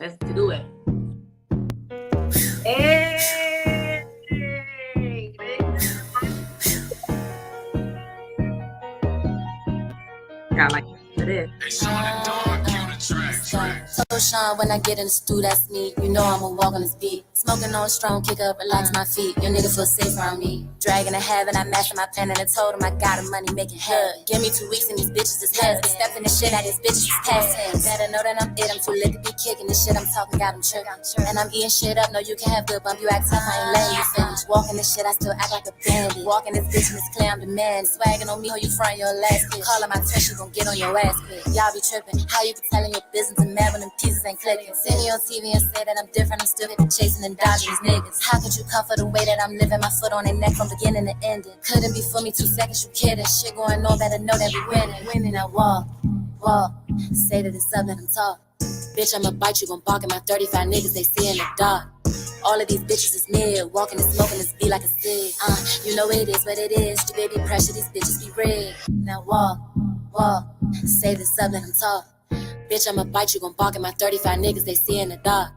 Let's do it. Hey. Got like it. So Sean, when I get in the stew, that's me. You know I'ma walk on this beat. Smoking on strong, kick up, relax my feet. Your nigga feel safe around me. Dragging a habit, I master my plan and I told him I got a money making hell. Give me 2 weeks and these bitches is husbands. Stepping the shit out these bitches is past tense. Better know that I'm it, I'm too lit to be kicking this shit. I'm talking, got them tripping. And I'm eating shit up, no you can have good bump. You act tough, I ain't letting you finish. Walking this shit, I still act like a bandit. Walking this bitch and it's clear I'm the man. Swagging on me, how you front your last kid. Calling my touch, you gon' get on your ass quick. Y'all be tripping, how you be telling your business and mad when them pieces ain't clicking. See me on TV and say that I'm different, I'm still chasing and dodging these niggas. How could you come for the way that I'm living? My foot on their neck from beginning to ending. Couldn't be for me 2 seconds, you kidding. Shit going on, better know that we winning. Winning, I walk, say that it's up, let them talk. Bitch, I'ma bite you, gon' bark at my 35 niggas, they see in the dark. All of these bitches is mid, walking and smoking this beat like a cig. You know it is what it is, you baby pressure, these bitches be rigged. Now walk, say this up, let them talk. Bitch, I'ma bite you, gon' bark at my 35 niggas, they see in the dark.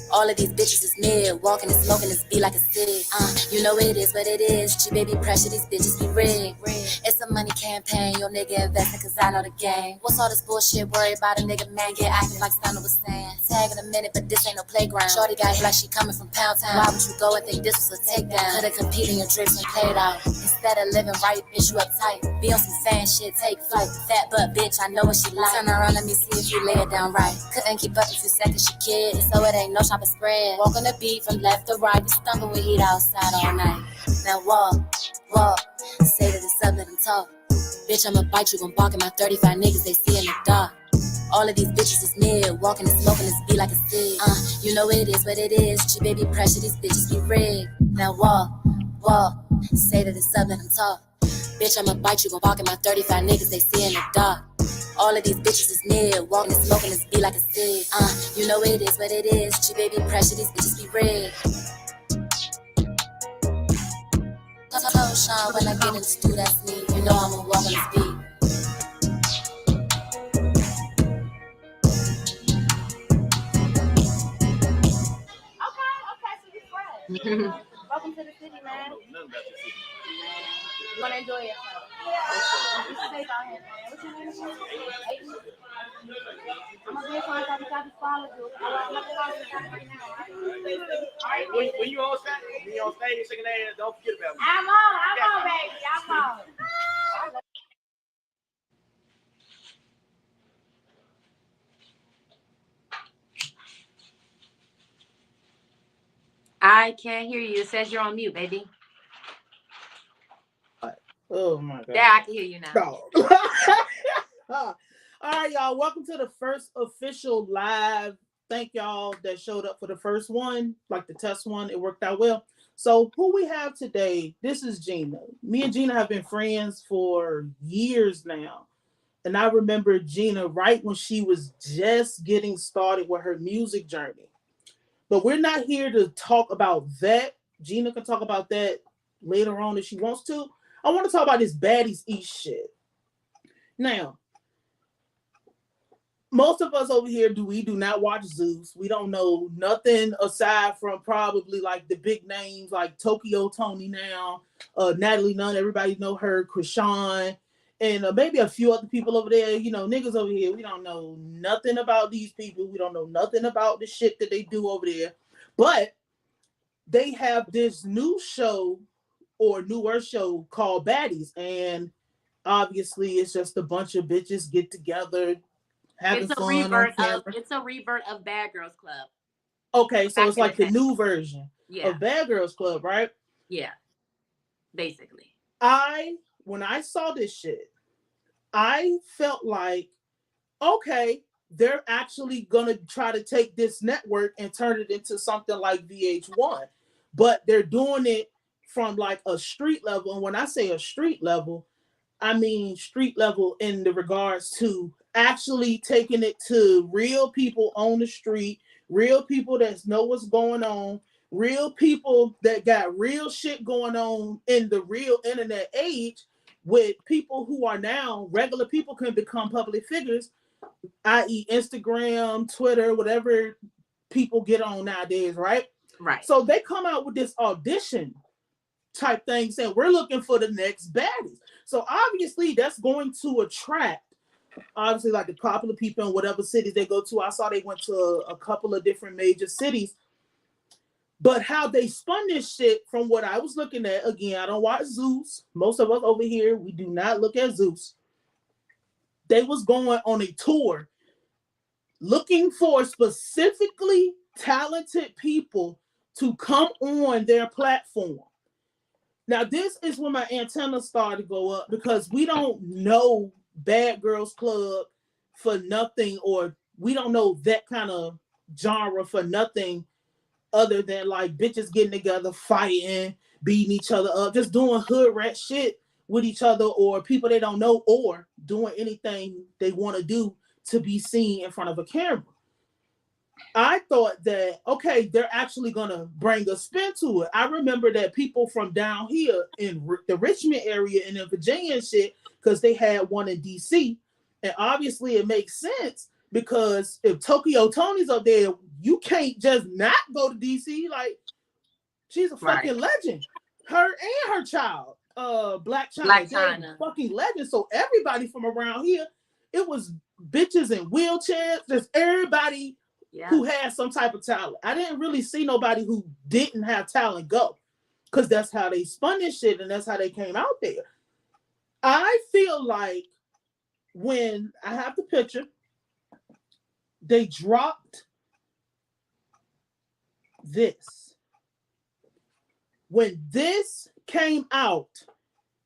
All of these bitches is mid, walking and smoking this beat like a cig. You know it is what it is, G baby pressure, these bitches be rigged. It's a money campaign, your nigga investing cause I know the game. What's all this bullshit, worry about a nigga man, get acting like Stunner was saying. Tag in a minute, but this ain't no playground. Shorty got hit like she coming from Pound Town. Why would you go and think this was a takedown? Could've competed in your drips and played out. Instead of living right, bitch, you uptight. Be on some fan shit, take flight. Fat butt bitch, I know what she like. Turn around, let me see if you lay it down right. Couldn't keep up in 2 seconds, she kid, so it ain't no shopping spread. Walk on the beat from left to right, be stumping with heat outside all night. Now walk, say that it's up, let them talk. Bitch, I'ma bite you, gon' bark at my 35 niggas, they see in the dark. All of these bitches is mid, walking and smoking this beat like a cig. You know it is what it is, G baby pressure, these bitches be rigged. Now walk, say that it's up, let them talk. Bitch, I'ma bite you, gon' bark at my 35 niggas, they see in the dark. All of these bitches is mid, walking and smoking this beat like a cig. You know it is what it is, G baby pressure, these bitches be rigged. So Sean, when I get in the stew, that's me. You know I'ma walk on this beat. Welcome to the city, man. You wanna enjoy yourself? What's your face out here, man? What's your name again? Aiden? I'm gonna be fine. I just follow you. I'm gonna follow you right now. All right. When you on stage, shaking their ass, don't forget about me. I'm on, baby. I'm on. I can't hear you. It says you're on mute, baby. Oh my God. Yeah, I can hear you now. All right, y'all. Welcome to the first official live. Thank y'all that showed up for the first one, like the test one. It worked out well. So who we have today, this is Gina. Me and Gina have been friends for years now. And I remember Gina right when she was just getting started with her music journey. But we're not here to talk about that. Gina can talk about that later on if she wants to. I want to talk about this Baddies East shit. Now, most of us over here do not watch Zeus. We don't know nothing aside from probably like the big names like Tokyo Tony now, Natalie Nunn, everybody know her, Krishan, and maybe a few other people over there. You know, niggas over here, we don't know nothing about these people. We don't know nothing about the shit that they do over there. But they have this new show or newer show called Baddies, and obviously it's just a bunch of bitches get together having fun on camera. It's a rebirth of Bad Girls Club. Okay, so it's like the new version of Bad Girls Club, right? Yeah, basically. When I saw this shit, I felt like, okay, they're actually gonna try to take this network and turn it into something like VH1, but they're doing it from like a street level. And when I say a street level, I mean street level in the regards to actually taking it to real people on the street, real people that know what's going on, real people that got real shit going on in the real internet age, with people who are now regular people can become public figures, i.e. Instagram, Twitter, whatever people get on nowadays, right? Right. So they come out with this audition type thing saying we're looking for the next baddies. So obviously that's going to attract obviously like the popular people in whatever cities they go to. I saw they went to a couple of different major cities. But how they spun this shit from what I was looking at, again, I don't watch Zeus. Most of us over here, we do not look at Zeus. They was going on a tour looking for specifically talented people to come on their platform. Now, this is when my antenna started to go up because we don't know Bad Girls Club for nothing, or we don't know that kind of genre for nothing other than like bitches getting together, fighting, beating each other up, just doing hood rat shit with each other, or people they don't know, or doing anything they want to do to be seen in front of a camera. I thought that, okay, they're actually going to bring a spin to it. I remember that people from down here in the Richmond area and in Virginia and shit, because they had one in DC. And obviously it makes sense because if Tokyo Tony's up there, you can't just not go to DC. Like, she's a fucking legend. Her and her child, Black China, fucking legend. So everybody from around here, it was bitches in wheelchairs, just everybody who had some type of talent. I didn't really see nobody who didn't have talent go, because that's how they spun this shit and that's how they came out there. I feel like when I have the picture, they dropped this. When this came out,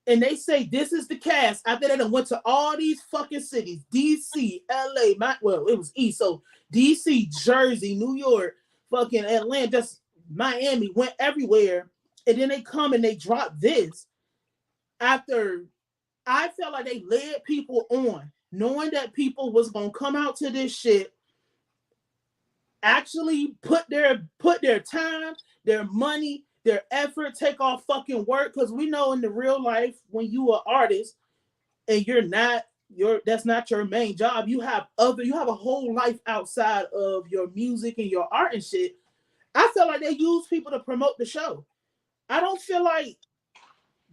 and they say this is the cast, after they done went to all these fucking cities, DC, LA, well, it was East, so DC, Jersey, New York, fucking Atlanta, just Miami, went everywhere, and then they come and they drop this after I felt like they led people on, knowing that people was gonna come out to this shit, actually put their time, their money, their effort, take off fucking work, because we know in the real life when you are artist and that's not your main job, you have a whole life outside of your music and your art and shit. I feel like they use people to promote the show. I don't feel like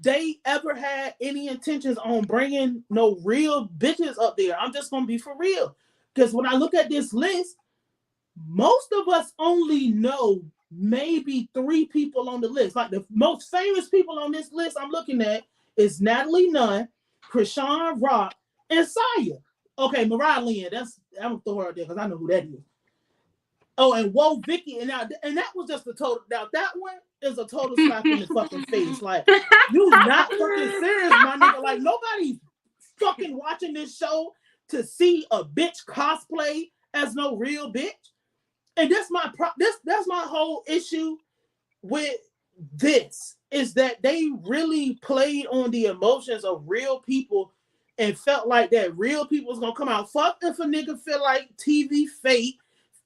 they ever had any intentions on bringing no real bitches up there. I'm just gonna be for real, because when I look at this list, most of us only know maybe 3 people on the list. Like the most famous people on this list I'm looking at is Natalie Nunn, Krishan Rock, and Saya. Okay, Mariah Lynn, I'm gonna throw her there because I know who that is. Oh, and whoa, Vicky, and that was just a total. Now that one is a total slap in the fucking face. Like, you not fucking serious, my nigga. Like, nobody's fucking watching this show to see a bitch cosplay as no real bitch. And that's my whole issue with this, is that they really played on the emotions of real people and felt like that real people was gonna come out. Fuck if a nigga feel like TV fake.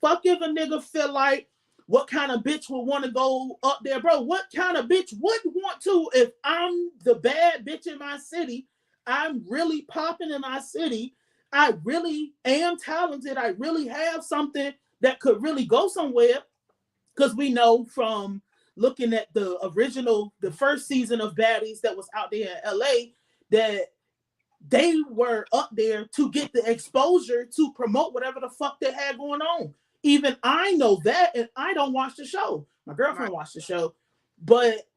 Fuck if a nigga feel like what kind of bitch would want to go up there, bro? What kind of bitch would want to if I'm the bad bitch in my city? I'm really popping in my city. I really am talented. I really have something that could really go somewhere, because we know from looking at the first season of Baddies that was out there in LA, that they were up there to get the exposure to promote whatever the fuck they had going on. Even I know that, and I don't watch the show. My girlfriend watched the show. But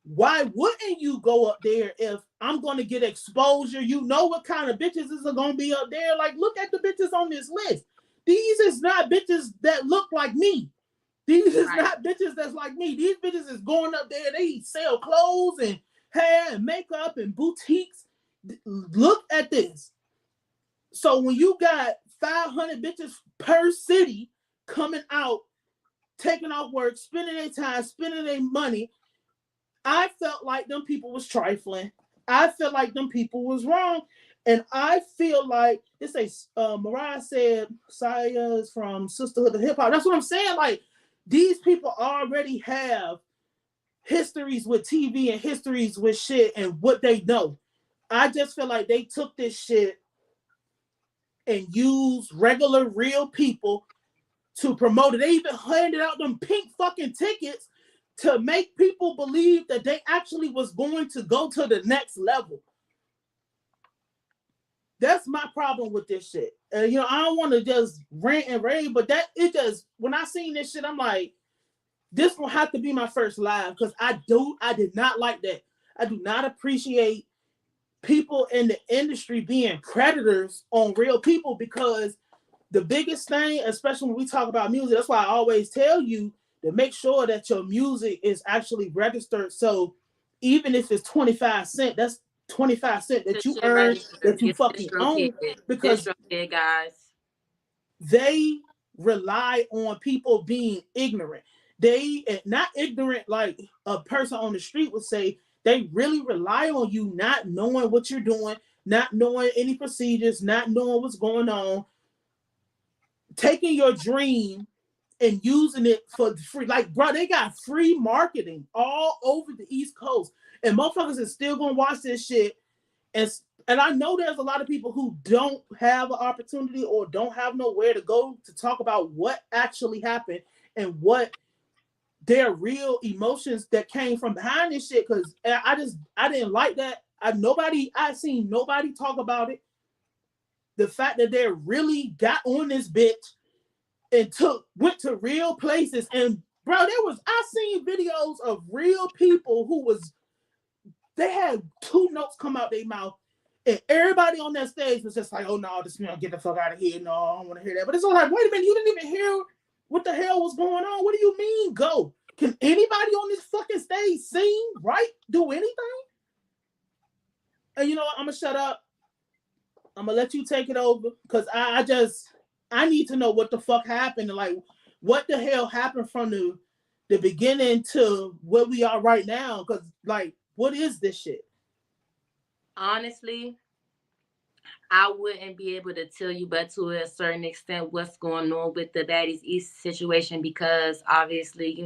why wouldn't you go up there if I'm going to get exposure? You know what kind of bitches is going to be up there. Like, look at the bitches on this list. These is not bitches that look like me. These is not bitches that's like me. These bitches is going up there. They sell clothes and hair and makeup and boutiques. Look at this. So when you got 500 bitches per city coming out, taking off work, spending their time, spending their money, I felt like them people was trifling. I felt like them people was wrong. And I feel like Mariah said Saya is from Sisterhood of Hip Hop. That's what I'm saying. Like, these people already have histories with TV and histories with shit and what they know. I just feel like they took this shit and used regular, real people to promote it. They even handed out them pink fucking tickets to make people believe that they actually was going to go to the next level. That's my problem with this shit. I don't want to just rant and rave, but when I seen this shit, I'm like, this will have to be my first live, because I did not like that. I do not appreciate people in the industry being predators on real people, because the biggest thing, especially when we talk about music, that's why I always tell you to make sure that your music is actually registered. So even if it's 25 cents, that's 25 cents that you earn, that you fucking own, because guys, they rely on people being ignorant. They not ignorant like a person on the street would say. They really rely on you not knowing what you're doing, not knowing any procedures, not knowing what's going on, taking your dream and using it for free. Like, bro, they got free marketing all over the East Coast, and motherfuckers is still gonna watch this shit. And I know there's a lot of people who don't have an opportunity or don't have nowhere to go to talk about what actually happened and what their real emotions that came from behind this shit. Because I didn't like that. I seen nobody talk about it. The fact that they really got on this bitch and went to real places, and bro, I seen videos of real people they had two notes come out their mouth, and everybody on that stage was just like, oh no, this man, get the fuck out of here. No, I don't want to hear that. But it's all like, wait a minute, you didn't even hear what the hell was going on. What do you mean go? Can anybody on this fucking stage sing, right? Do anything? And you know what? I'm gonna shut up. I'm gonna let you take it over, because I need to know what the fuck happened, and like what the hell happened from the beginning to where we are right now. Because like, what is this shit? Honestly, I wouldn't be able to tell you, but to a certain extent, what's going on with the Baddies East situation, because obviously,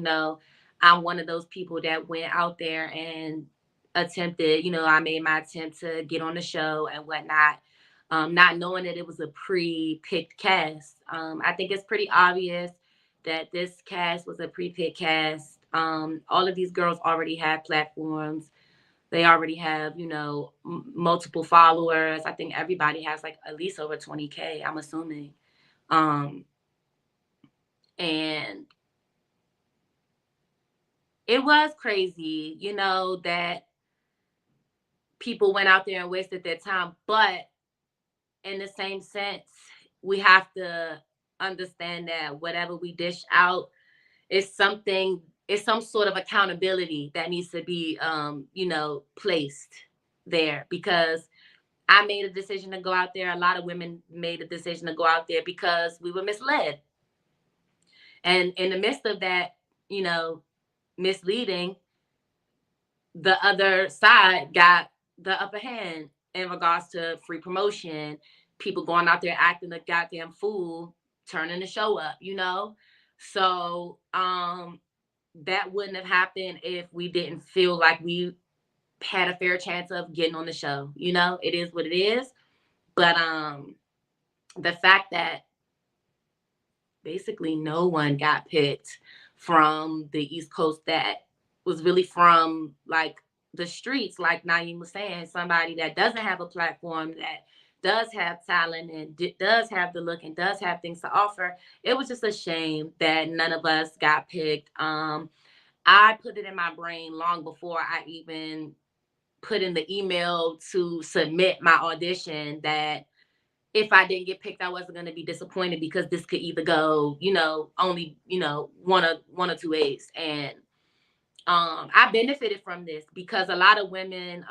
I'm one of those people that went out there and attempted, I made my attempt to get on the show and whatnot, not knowing that it was a pre-picked cast. I think it's pretty obvious that this cast was a pre-picked cast. All of these girls already have platforms. They already have, multiple followers. I think everybody has like at least over 20K, I'm assuming. And it was crazy, that people went out there and wasted their time. But in the same sense, we have to understand that whatever we dish out is some sort of accountability that needs to be, placed there, because I made a decision to go out there. A lot of women made a decision to go out there because we were misled. And in the midst of that, misleading, the other side got the upper hand in regards to free promotion, people going out there acting a goddamn fool, turning the show up, So that wouldn't have happened if we didn't feel like we had a fair chance of getting on the show. It is what it is. But the fact that basically no one got picked from the East Coast that was really from like the streets, like Nayim was saying, somebody that doesn't have a platform, that does have talent and does have the look and does have things to offer. It was just a shame that none of us got picked. I put it in my brain long before I even put in the email to submit my audition that if I didn't get picked, I wasn't going to be disappointed, because this could either go, only, one or two ways. And I benefited from this because a lot of women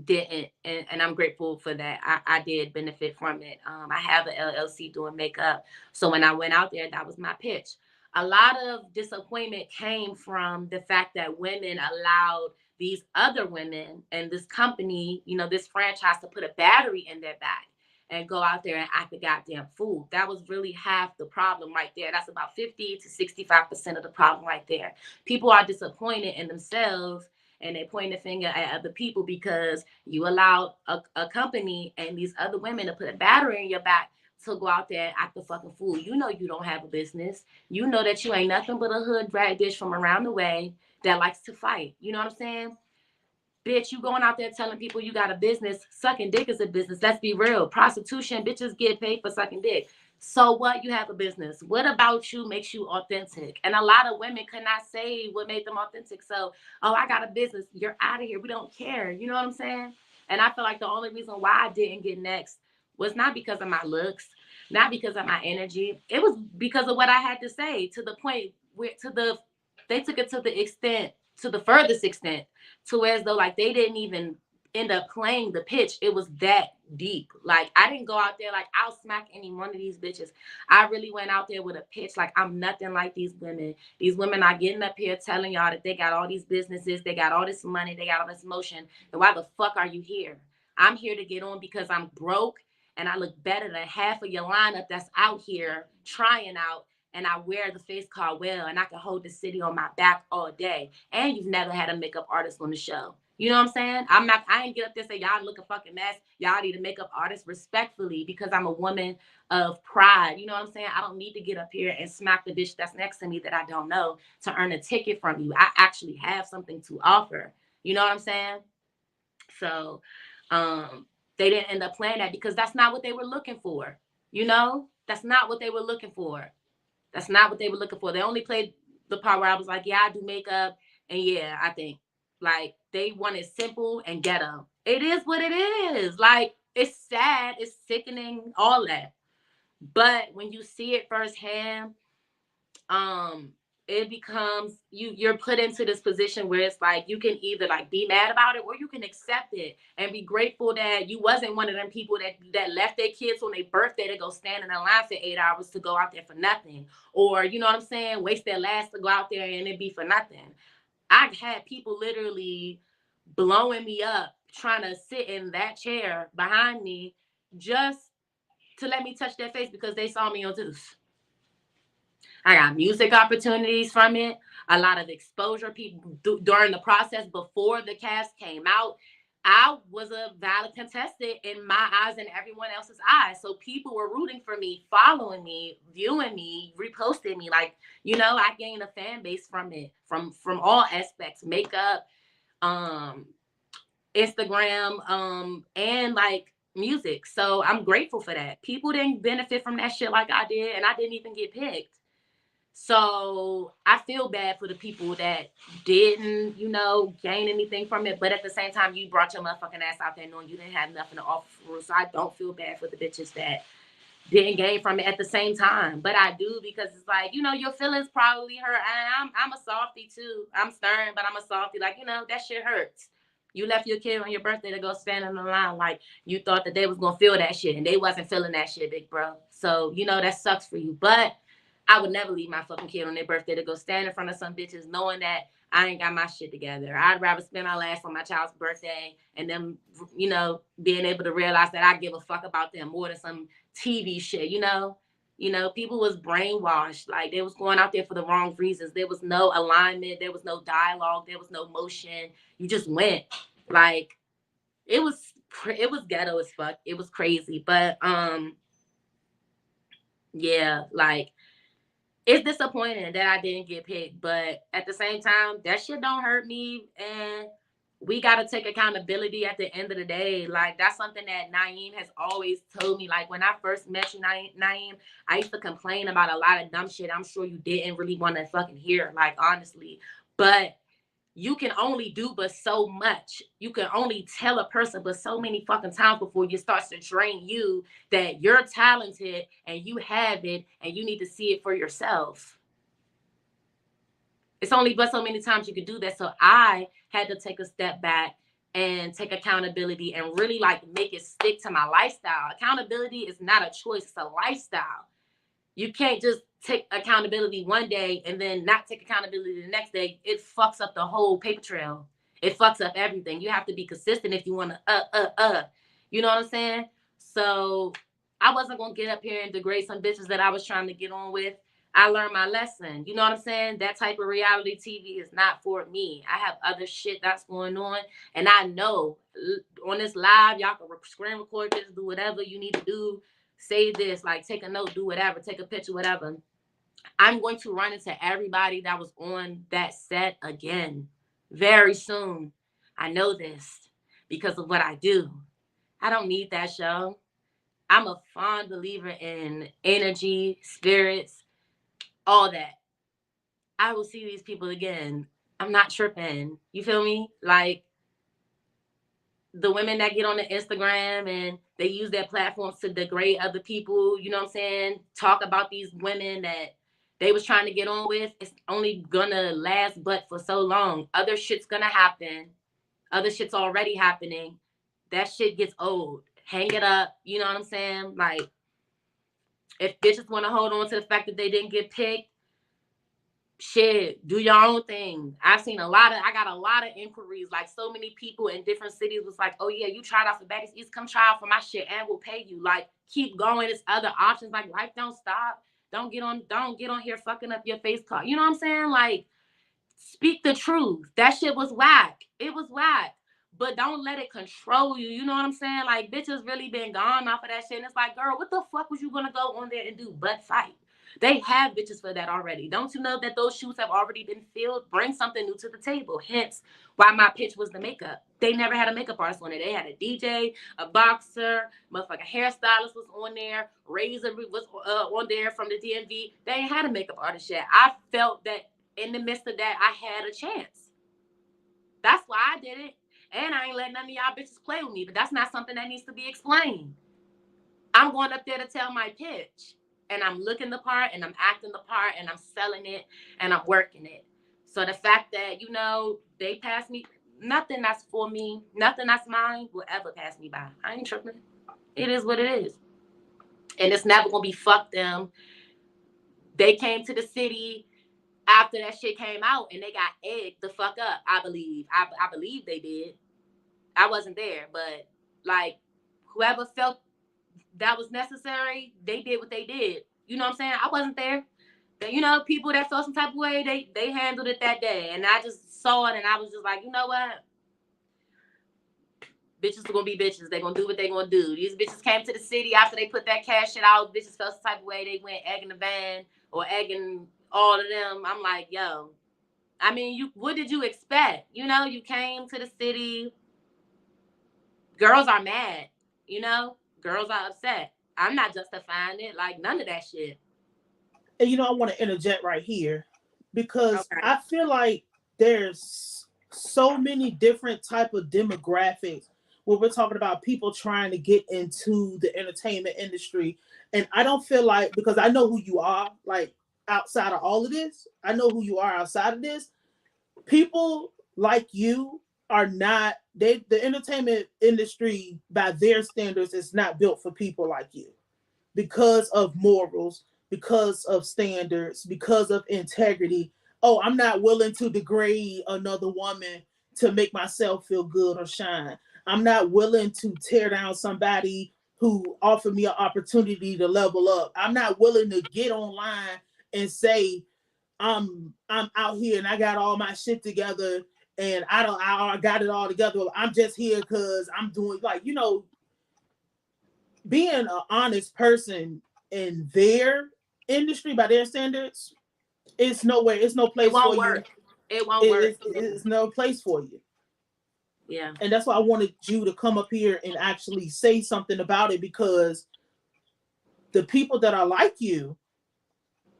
didn't, and I'm grateful for that. I did benefit from it. I have an LLC doing makeup, so when I went out there, that was my pitch. A lot of disappointment came from the fact that women allowed these other women and this company, this franchise, to put a battery in their back and go out there and act a goddamn fool. That was really half the problem right there. That's about 50 to 65% of the problem right there. People are disappointed in themselves, and they point the finger at other people because you allowed a company and these other women to put a battery in your back to go out there and act a fucking fool. You know you don't have a business. You know that you ain't nothing but a hood drag bitch from around the way that likes to fight. You know what I'm saying? Bitch, you going out there telling people you got a business. Sucking dick is a business. Let's be real. Prostitution, bitches get paid for sucking dick. So what? You have a business. What about you makes you authentic? And a lot of women could not say what made them authentic. So, oh, I got a business. You're out of here. We don't care. You know what I'm saying? And I feel like the only reason why I didn't get next was not because of my looks, not because of my energy. It was because of what I had to say, to the point where they took it to the extent, to the furthest extent, to where as though like they didn't even end up playing the pitch. It was that deep. Like I didn't go out there like I'll smack any one of these bitches. I really went out there with a pitch like I'm nothing like these women. These women are getting up here telling y'all that they got all these businesses, they got all this money, they got all this motion. And why the fuck are you here? I'm here to get on because I'm broke and I look better than half of your lineup that's out here trying out. And I wear the face card well, and I can hold the city on my back all day. And you've never had a makeup artist on the show. You know what I'm saying? I ain't get up there and say, y'all look a fucking mess. Y'all need a makeup artist respectfully because I'm a woman of pride. You know what I'm saying? I don't need to get up here and smack the bitch that's next to me that I don't know to earn a ticket from you. I actually have something to offer. You know what I'm saying? So they didn't end up playing that because that's not what they were looking for. You know? That's not what they were looking for. That's not what they were looking for. They only played the part where I was like, yeah, I do makeup. And yeah, I think like they wanted simple and ghetto. It is what it is. Like, it's sad. It's sickening, all that. But when you see it firsthand, it becomes you're put into this position where it's like you can either like be mad about it or you can accept it and be grateful that you wasn't one of them people that left their kids on their birthday to go stand in a line for 8 hours to go out there for nothing, or you know what I'm saying, waste their last to go out there and it be for nothing. I've had people literally blowing me up trying to sit in that chair behind me just to let me touch their face because they saw me on Zeus. I got music opportunities from it, a lot of exposure. People during the process before the cast came out, I was a valid contestant in my eyes and everyone else's eyes. So people were rooting for me, following me, viewing me, reposting me. Like, you know, I gained a fan base from it, from all aspects, makeup, Instagram, and like music. So I'm grateful for that. People didn't benefit from that shit like I did, and I didn't even get picked. So I feel bad for the people that didn't, you know, gain anything from it. But at the same time, you brought your motherfucking ass out there knowing you didn't have nothing to offer. So I don't feel bad for the bitches that didn't gain from it at the same time. But I do, because it's like, you know, your feelings probably hurt. And I'm a softie too. I'm stern, but I'm a softie. Like, you know, that shit hurts. You left your kid on your birthday to go stand in the line like you thought that they was going to feel that shit. And they wasn't feeling that shit, big bro. So, you know, that sucks for you. But I would never leave my fucking kid on their birthday to go stand in front of some bitches knowing that I ain't got my shit together. I'd rather spend my last on my child's birthday and them, you know, being able to realize that I give a fuck about them more than some TV shit, you know? You know, people was brainwashed. Like, they was going out there for the wrong reasons. There was no alignment. There was no dialogue. There was no motion. You just went. Like, it was ghetto as fuck. It was crazy. But, yeah, like, it's disappointing that I didn't get picked, but at the same time, that shit don't hurt me, and we got to take accountability at the end of the day. Like, that's something that Nayim has always told me. Like, when I first met you, Nayim, I used to complain about a lot of dumb shit I'm sure you didn't really want to fucking hear, like, honestly. But you can only do but so much. You can only tell a person but so many fucking times before you start to drain you that you're talented and you have it and you need to see it for yourself. It's only but so many times you can do that. So I had to take a step back and take accountability and really like make it stick to my lifestyle. Accountability is not a choice, it's a lifestyle. You can't just take accountability one day and then not take accountability the next day. It fucks up the whole paper trail. It fucks up everything. You have to be consistent if you want to, You know what I'm saying? So I wasn't going to get up here and degrade some bitches that I was trying to get on with. I learned my lesson. You know what I'm saying? That type of reality TV is not for me. I have other shit that's going on. And I know on this live, y'all can screen record this, do whatever you need to do. say this, like take a note, do whatever, take a picture, whatever. I'm going to run into everybody that was on that set again very soon. I know this because of what I do. I don't need that show. I'm a fond believer in energy, spirits, all that. I will see these people again. I'm not tripping. You feel me? Like the women that get on the Instagram and they use their platforms to degrade other people, you know what I'm saying? Talk about these women that they was trying to get on with. It's only gonna last but for so long. Other shit's gonna happen. Other shit's already happening. That shit gets old. Hang it up. You know what I'm saying? Like, if bitches want to hold on to the fact that they didn't get picked, shit, do your own thing. I got a lot of inquiries. Like, so many people in different cities was like, oh yeah, you tried out for Baddies East, come try out for my shit and we'll pay you. Like, keep going. There's other options. Like, life don't stop. Don't get on here fucking up your face card. You know what I'm saying? Like, speak the truth. That shit was whack. It was whack. But don't let it control you. You know what I'm saying? Like, bitches really been gone off of that shit. And it's like, girl, what the fuck was you gonna go on there and do but fight? They have bitches for that already. Don't you know that those shoes have already been filled? Bring something new to the table. Hence why my pitch was the makeup. They never had a makeup artist on it. They had a DJ, a boxer, motherfucking hairstylist was on there. Razor was on there from the DMV. They ain't had a makeup artist yet. I felt that in the midst of that, I had a chance. That's why I did it. And I ain't letting none of y'all bitches play with me. But that's not something that needs to be explained. I'm going up there to tell my pitch. And I'm looking the part, and I'm acting the part, and I'm selling it, and I'm working it. So the fact that, you know, they pass me, nothing that's for me, nothing that's mine will ever pass me by. I ain't tripping. It is what it is. And it's never going to be fuck them. They came to the city after that shit came out, and they got egged the fuck up, I believe. I believe they did. I wasn't there, but, like, whoever felt that was necessary, they did what they did. You know what I'm saying? I wasn't there. But, you know, people that felt some type of way, they handled it that day. And I just saw it, and I was just like, you know what? Bitches are going to be bitches. They're going to do what they're going to do. These bitches came to the city after they put that cash shit out. Bitches felt some type of way. They went egging the van or egging all of them. I'm like, yo. I mean, what did you expect? You know, you came to the city. Girls are mad, you know? Girls are upset. I'm not justifying it. Like, none of that shit. And, you know, I want to interject right here because I feel like there's so many different type of demographics where we're talking about people trying to get into the entertainment industry. And I don't feel like, because I know who you are, like, outside of all of this, I know who you are outside of this. People like you are not, the entertainment industry by their standards is not built for people like you because of morals, because of standards, because of integrity. Oh, I'm not willing to degrade another woman to make myself feel good or shine. I'm not willing to tear down somebody who offered me an opportunity to level up. I'm not willing to get online and say, I'm out here and I got all my shit together and I got it all together. I'm just here because I'm doing, like, you know, being an honest person in their industry by their standards, it's nowhere. It's no place for you. It won't work. It's no place for you. Yeah. And that's why I wanted you to come up here and actually say something about it, because the people that are like you,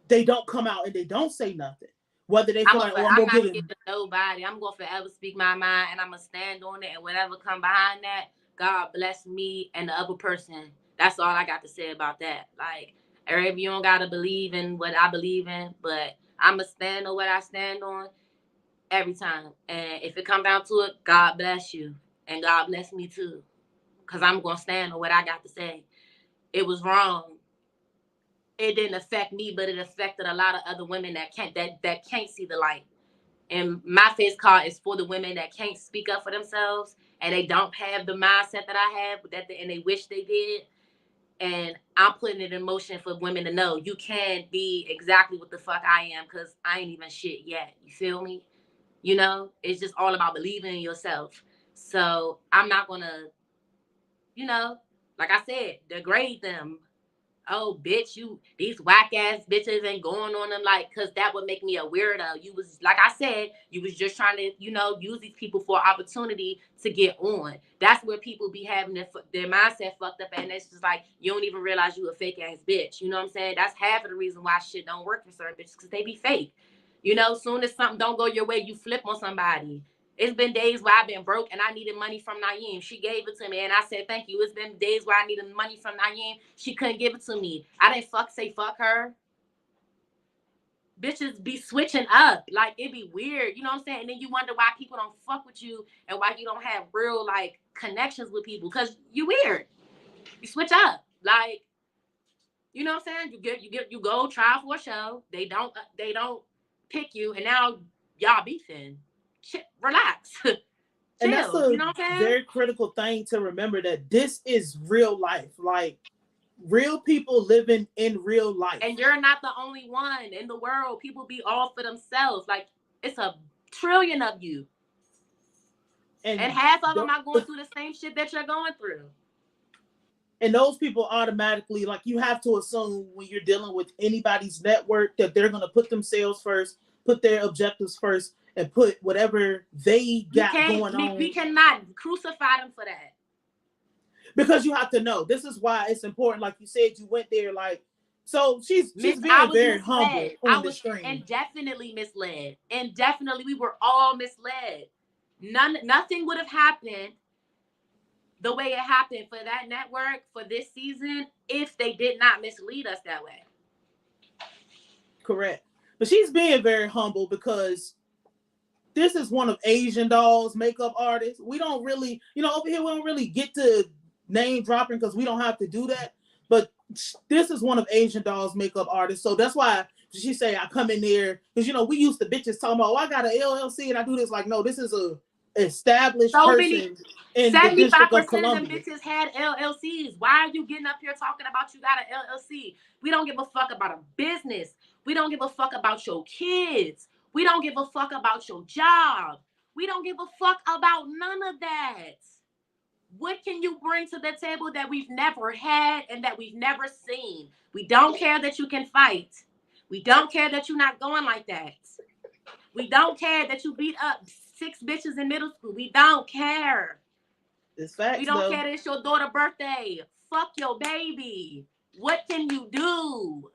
they don't come out and they don't say nothing. Whether they feel like, oh, I'm not gonna get to nobody. I'm gonna forever speak my mind, and I'm gonna stand on it. And whatever come behind that, God bless me and the other person. That's all I got to say about that. Like, you don't gotta believe in what I believe in, but I'm gonna stand on what I stand on every time. And if it come down to it, God bless you, and God bless me too, because I'm gonna stand on what I got to say. It was wrong. It didn't affect me, but it affected a lot of other women that can't see the light. And my face card is for the women that can't speak up for themselves and they don't have the mindset that I have, and they wish they did. And I'm putting it in motion for women to know you can be exactly what the fuck I am, because I ain't even shit yet. You feel me? You know, it's just all about believing in yourself. So I'm not gonna, you know, like I said, degrade them. oh, bitch, these whack ass bitches ain't going on them, like, cause that would make me a weirdo. You was, like I said, you was just trying to, use these people for opportunity to get on. That's where people be having their mindset fucked up, and it's just like, you don't even realize you a fake ass bitch. You know what I'm saying? That's half of the reason why shit don't work for certain bitches, cause they be fake. Soon as something don't go your way, you flip on somebody. It's been days where I've been broke and I needed money from Nayim. She gave it to me and I said, thank you. It's been days where I needed money from Nayim. She couldn't give it to me. I didn't say fuck her. Bitches be switching up. Like, it be weird. You know what I'm saying? And then you wonder why people don't fuck with you and why you don't have real, like, connections with people. Because you weird. You switch up. Like, you know what I'm saying? You go try for a show. They don't pick you. And now y'all beefing. Shit, relax. Chill, and that's a you know what I'm saying? very critical thing to remember, that this is real life. Like, real people living in real life. And you're not the only one in the world. People be all for themselves. Like, it's a trillion of you. And half of them are going through the same shit that you're going through. And those people automatically, like, you have to assume when you're dealing with anybody's network that they're going to put themselves first, put their objectives first, and put whatever they got going on. We cannot crucify them for that. Because you have to know. This is why it's important. Like you said, you went there, like, so she's being very humble on the screen. And definitely misled. And definitely we were all misled. Nothing would have happened the way it happened for that network for this season if they did not mislead us that way. Correct. But she's being very humble because this is one of Asian Doll's makeup artists. We don't really, over here, we don't really get to name dropping because we don't have to do that. But this is one of Asian Doll's makeup artists. So that's why she say I come in there because, we used to bitches talking about, I got an LLC and I do this. Like, no, this is a established person in the District of Columbia. 75% of them bitches had LLCs. Why are you getting up here talking about you got an LLC? We don't give a fuck about a business. We don't give a fuck about your kids. We don't give a fuck about your job. We don't give a fuck about none of that. What can you bring to the table that we've never had and that we've never seen? We don't care that you can fight. We don't care that you're not going like that. We don't care that you beat up 6 bitches in middle school. We don't care. It's facts, we don't care that it's your daughter's birthday. Fuck your baby. What can you do?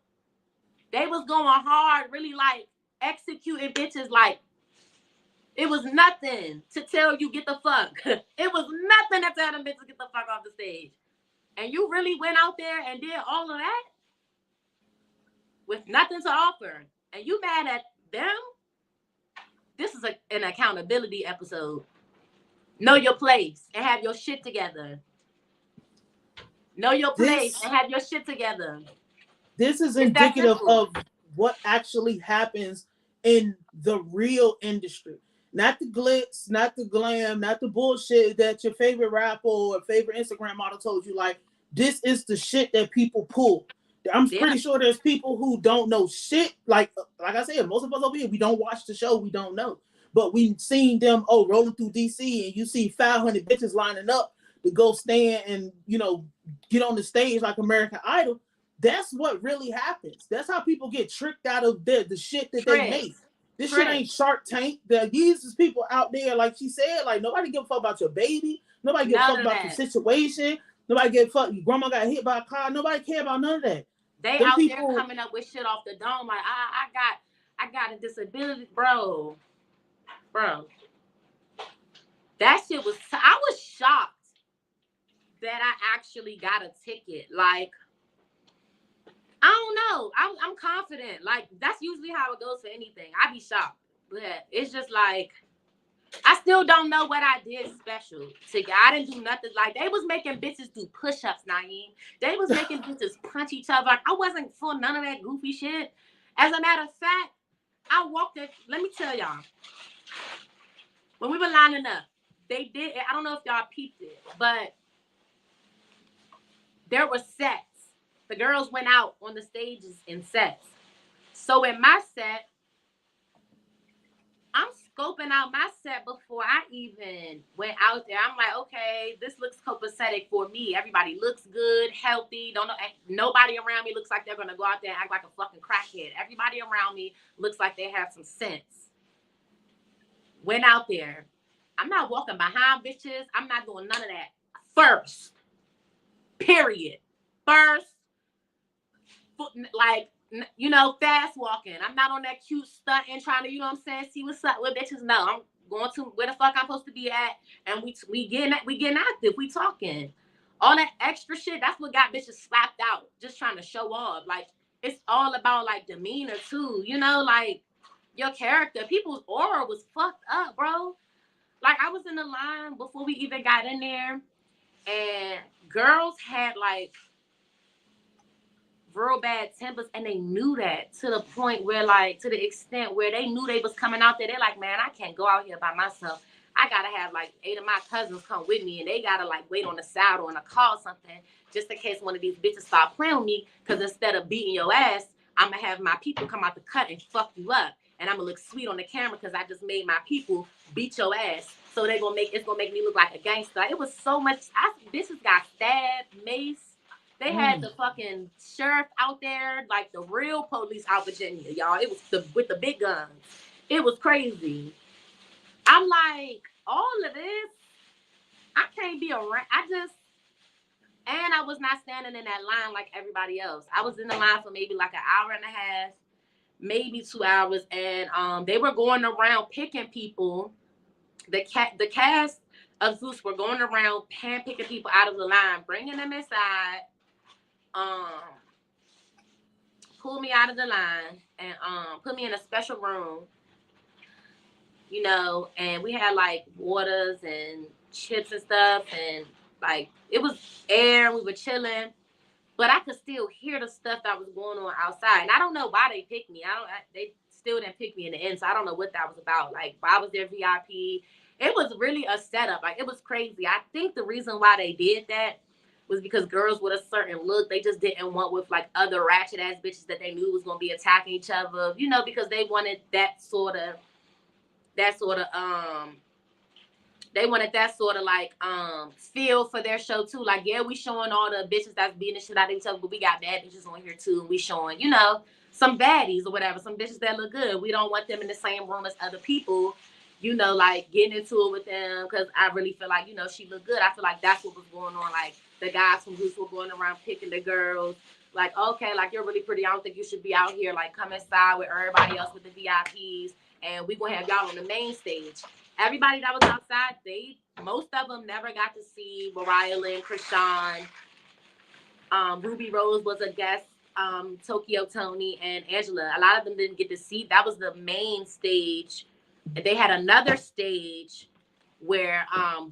They was going hard, really, like, executing bitches like it was nothing to tell you get the fuck. It was nothing to tell them bitches get the fuck off the stage. And you really went out there and did all of that with nothing to offer. And you mad at them? This is an accountability episode. Know your place and have your shit together. Know your place and have your shit together. This is indicative of what actually happens in the real industry. Not the glitz, not the glam, not the bullshit that your favorite rapper or favorite Instagram model told you. Like, this is the shit that people pull. I'm pretty sure there's people who don't know shit. Like I said, most of us over here, we don't watch the show. We don't know. But we've seen them, rolling through DC, and you see 500 bitches lining up to go stand and, get on the stage like American Idol. That's what really happens. That's how people get tricked out of the shit that they make. This shit ain't Shark Tank. These is people out there, like she said, like, nobody give a fuck about your baby. Nobody give a fuck about your situation. Nobody give a fuck. Your grandma got hit by a car. Nobody care about none of that. They out there coming up with shit off the dome. Like, I got a disability, bro. That shit was, I was shocked that I actually got a ticket. Like, I don't know. I'm confident. Like, that's usually how it goes for anything. I be shocked. But it's just like, I still don't know what I did special. I didn't do nothing. Like, they was making bitches do push-ups, Nayim. They was making bitches punch each other. Like, I wasn't for none of that goofy shit. As a matter of fact, I walked in. Let me tell y'all. When we were lining up, they did, I don't know if y'all peeped it, but there were sets. The girls went out on the stages in sets. So in my set, I'm scoping out my set before I even went out there. I'm like, okay, this looks copacetic for me. Everybody looks good, healthy. Don't know, nobody around me looks like they're gonna go out there and act like a fucking crackhead. Everybody around me looks like they have some sense. Went out there. I'm not walking behind bitches. I'm not doing none of that. First, period. First, like, you know, fast walking. I'm not on that cute stunt and trying to, you know what I'm saying, see what's up with bitches. No, I'm going to where the fuck I'm supposed to be at, and we getting active. We talking. All that extra shit, that's what got bitches slapped out, just trying to show off. Like, it's all about, like, demeanor, too. You know, like, your character. People's aura was fucked up, bro. Like, I was in the line before we even got in there, and girls had, like, real bad tempers, and they knew that to the point where, like, to the extent where they knew they was coming out there. They're like, man, I can't go out here by myself. I gotta have like 8 of my cousins come with me, and they gotta like wait on the side or on a call or something, just in case one of these bitches start playing with me. Because instead of beating your ass, I'm gonna have my people come out the cut and fuck you up, and I'm gonna look sweet on the camera because I just made my people beat your ass. So it's gonna make me look like a gangster. It was so much. Bitches got stabbed, mace. They had the fucking sheriff out there, like the real police out Virginia, y'all. It was with the big guns. It was crazy. I'm like, all of this, I can't be around. And I was not standing in that line like everybody else. I was in the line for maybe like an hour and a half, maybe 2 hours, and they were going around picking people. The cast of Zeus were going around hand-picking people out of the line, bringing them inside. Pulled me out of the line and put me in a special room, you know, and we had like waters and chips and stuff, and like it was air, we were chilling, but I could still hear the stuff that was going on outside. And I don't know why they picked me. They still didn't pick me in the end, so I don't know what that was about. Like, why was there VIP? It was really a setup. Like, it was crazy. I think the reason why they did that was because girls with a certain look, they just didn't want with like other ratchet ass bitches that they knew was gonna be attacking each other, you know, because they wanted that sort of like feel for their show too. Like, yeah, we showing all the bitches that's beating the shit out of each other, but we got bad bitches on here too, and we showing, you know, some baddies or whatever, some bitches that look good. We don't want them in the same room as other people, you know, like getting into it with them, because I really feel like, you know, she looked good. I feel like that's what was going on. Like, the guys from Zeus were going around picking the girls. Like, okay, like, you're really pretty. I don't think you should be out here, like, come inside with everybody else with the VIPs, and we gonna have y'all on the main stage. Everybody that was outside, most of them never got to see Mariah Lynn, Krishan. Ruby Rose was a guest. Tokyo Tony and Angela. A lot of them didn't get to see. That was the main stage. And they had another stage where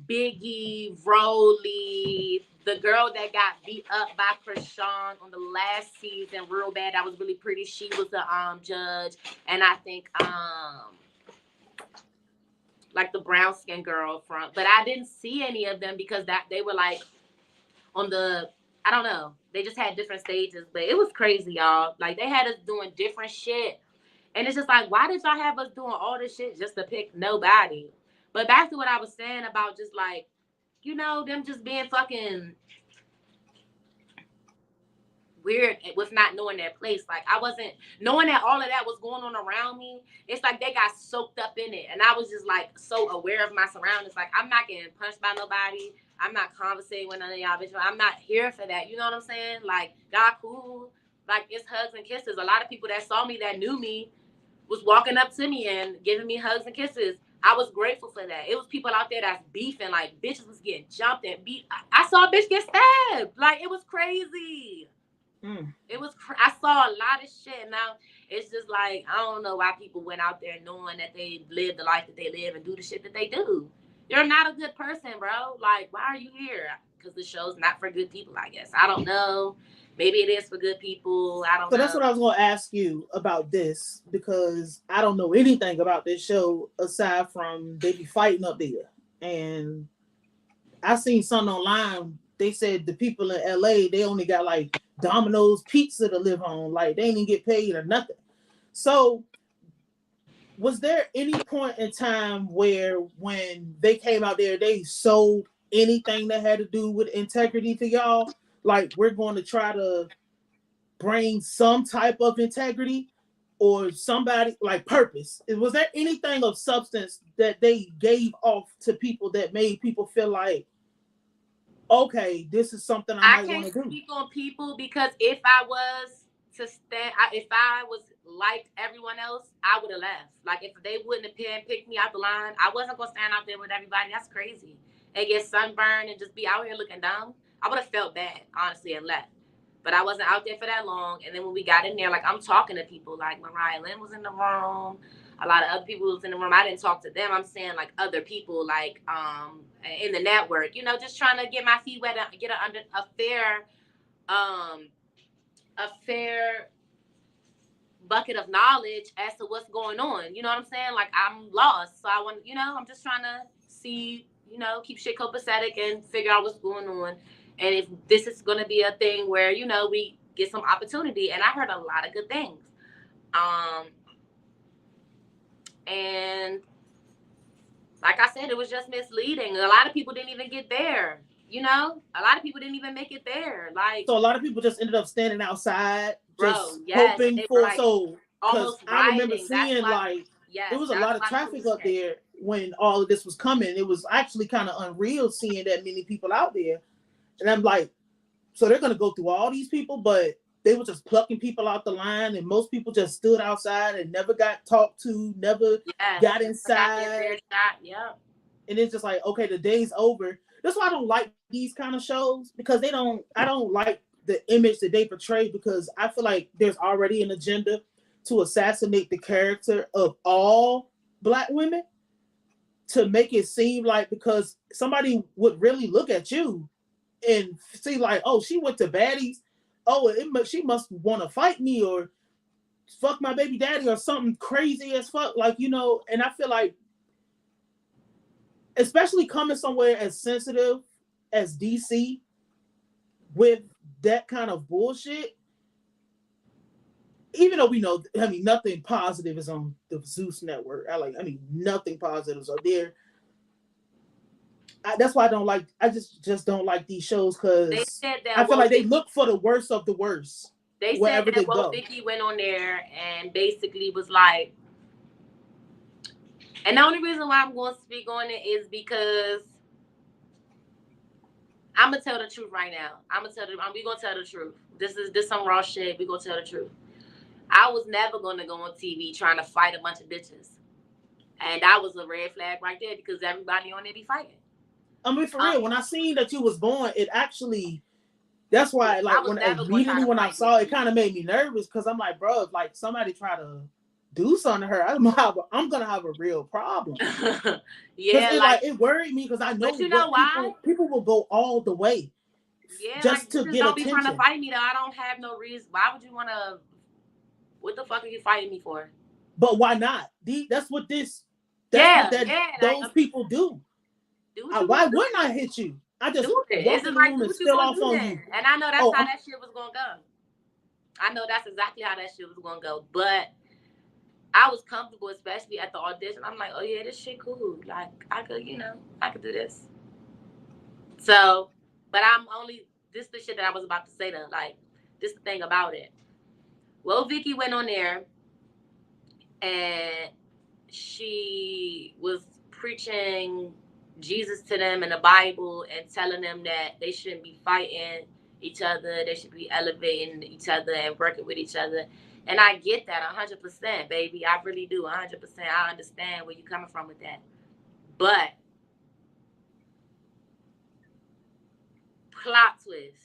Biggie, Rolly, the girl that got beat up by Krishan on the last season real bad, that was really pretty, she was the judge. And I think like the brown skin girl from, but I didn't see any of them because they were like on the, I don't know, they just had different stages. But it was crazy, y'all. Like, they had us doing different shit, and it's just like, why did y'all have us doing all this shit just to pick nobody? But back to what I was saying about just like, you know, them just being fucking weird with not knowing their place. Like, I wasn't knowing that all of that was going on around me. It's like they got soaked up in it, and I was just like so aware of my surroundings. Like, I'm not getting punched by nobody. I'm not conversating with none of y'all bitches. I'm not here for that. You know what I'm saying? Like, y'all cool. Like, it's hugs and kisses. A lot of people that saw me, that knew me, was walking up to me and giving me hugs and kisses. I was grateful for that. It was people out there that's beefing. Like, bitches was getting jumped and beat. I saw a bitch get stabbed. Like, it was crazy. It was. I saw a lot of shit. Now it's just like, I don't know why people went out there knowing that they live the life that they live and do the shit that they do. You're not a good person, bro. Like, why are you here? Because the show's not for good people, I guess. I don't know. Maybe it is for good people. I don't know. So that's what I was going to ask you about this, because I don't know anything about this show aside from they be fighting up there. And I seen something online. They said the people in LA, they only got like Domino's pizza to live on. Like, they ain't even get paid or nothing. So was there any point in time where when they came out there, they sold anything that had to do with integrity to y'all? Like, we're going to try to bring some type of integrity or somebody like purpose. Was there anything of substance that they gave off to people that made people feel like, okay, this is something I might want to do? I can't speak on people because if I was to stand, if I was like everyone else, I would have left. Like if they wouldn't have picked me out the line, I wasn't gonna stand out there with everybody. That's crazy. And get sunburned and just be out here looking dumb. I would have felt bad, honestly, and left. But I wasn't out there for that long. And then when we got in there, like I'm talking to people, like Mariah Lynn was in the room. A lot of other people was in the room. I didn't talk to them. I'm saying like other people, like in the network, you know, just trying to get my feet wet, get a fair bucket of knowledge as to what's going on. You know what I'm saying? Like I'm lost, so I want, you know, I'm just trying to see, you know, keep shit copacetic and figure out what's going on. And if this is going to be a thing where, you know, we get some opportunity. And I heard a lot of good things. And like I said, it was just misleading. A lot of people didn't even get there. You know, a lot of people didn't even make it there. Like, so a lot of people just ended up standing outside, just hoping for. Like, so because I remember seeing there was a lot of traffic up there when all of this was coming. It was actually kind of unreal seeing that many people out there. And I'm like, so they're gonna go through all these people, but they were just plucking people out the line, and most people just stood outside and never got talked to, never got inside. Yeah. And it's just like, okay, the day's over. That's why I don't like these kind of shows, because I don't like the image that they portray, because I feel like there's already an agenda to assassinate the character of all Black women, to make it seem like because somebody would really look at you and see like, oh, she went to Baddies. Oh, she must want to fight me or fuck my baby daddy or something crazy as fuck. Like, you know, and I feel like, especially coming somewhere as sensitive as DC with that kind of bullshit, even though we know, I mean, nothing positive is on the Zeus network. Nothing positives are there. That's why I don't like. I just don't like these shows, because I feel like they look for the worst of the worst. They said that Vicky went on there and basically was like, and the only reason why I'm going to speak on it is because I'm gonna tell the truth right now. We gonna tell the truth. This some raw shit. We gonna tell the truth. I was never gonna go on TV trying to fight a bunch of bitches, and that was a red flag right there, because everybody on there be fighting. I mean, for real, when I seen that you was born, it actually, that's why, like, immediately when I saw it, it kind of made me nervous, because I'm like, bro, if like somebody try to do something to her, I'm gonna have a real problem. Yeah, it worried me, because I know, but you know why people will go all the way. Yeah, just to get don't attention. Be trying to fight me though. I don't have no reason. Why would you want to? What the fuck are you fighting me for? But why not? That's what those people do. Why wouldn't I hit you? I just walk in the room and spill off on you. And I know that's how that shit was gonna go. I know that's exactly how that shit was gonna go. But I was comfortable, especially at the audition. I'm like, oh yeah, this shit cool. Like I could do this. So, but this is the shit that I was about to say though. Like, this is the thing about it. Well, Vicky went on there and she was preaching Jesus to them in the Bible and telling them that they shouldn't be fighting each other. They should be elevating each other and working with each other. And I get that 100%, baby. I really do, 100%. I understand where you're coming from with that. But plot twist.